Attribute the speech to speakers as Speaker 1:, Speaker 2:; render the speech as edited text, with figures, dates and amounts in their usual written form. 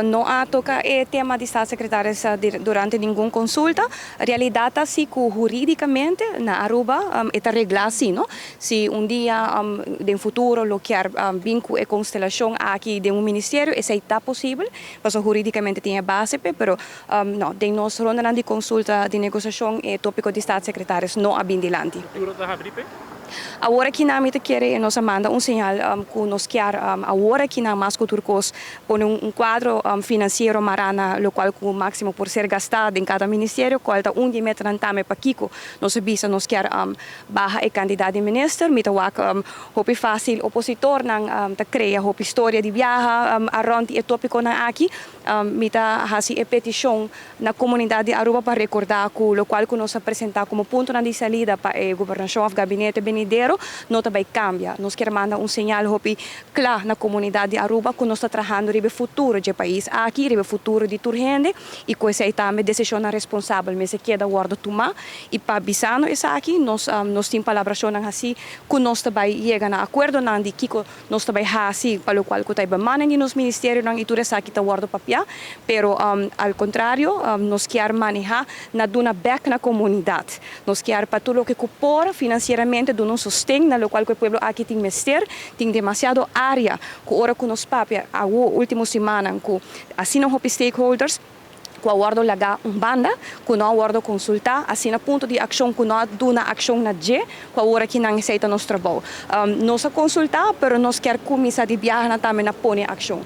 Speaker 1: Não há toca tema de staatssecretaris durante nenhuma consulta. A realidade é que juridicamente na Aruba está reglado assim, não? Se dia no futuro lo quer vincular a constelação aqui de ministério, isso está possível, mas juridicamente tem base, pero não, de nós ronda de consulta de negociação é tópico de staatssecretaris não há bindilante. Agora que nós queremos nos manda sinal que nos quer agora que nós mais turcos põe quadro financeiro marana, o qual o máximo por ser gastado em cada ministério, qual está onde meter tame para Kiko, nos visa nos quer barra e candidato de ministro, mita wak hopi fácil opositor nang ta crea hopi história de viaja around e tópico na aqui, mita hasi e petição na comunidade de Aruba para recordar que o qual que nos apresentar como ponto de saída para a governação do gabinete venidero, não também cambia. Nós queremos mandar sinal hopi claro na comunidade de Aruba que nós está trabalhando para o futuro do país aqui, para o futuro de turgente e com essa também decisão responsável, mas se queda guarda tomar e para bisano essa aqui nós temos palabração assim que nós também chega a acordo não de que nós também assim para o qual que está bem nos ministérios não e tudo essa aqui está guarda papel, pero ao contrário nós queremos manejar na duna back na comunidade, nós queremos para tudo o que copora financeiramente do nosso sustento, na qual que o povo aqui tem mester, tem demasiado área que ora que nos papel a última semana que assinam os stakeholders que aguardo lagar banda, que não aguardo consultar, assim a ponto de ação que não duna ação na G, que agora que não aceita nosso trabalho. Nós consultar, pero nós quer começar de viajar também na pôr ação.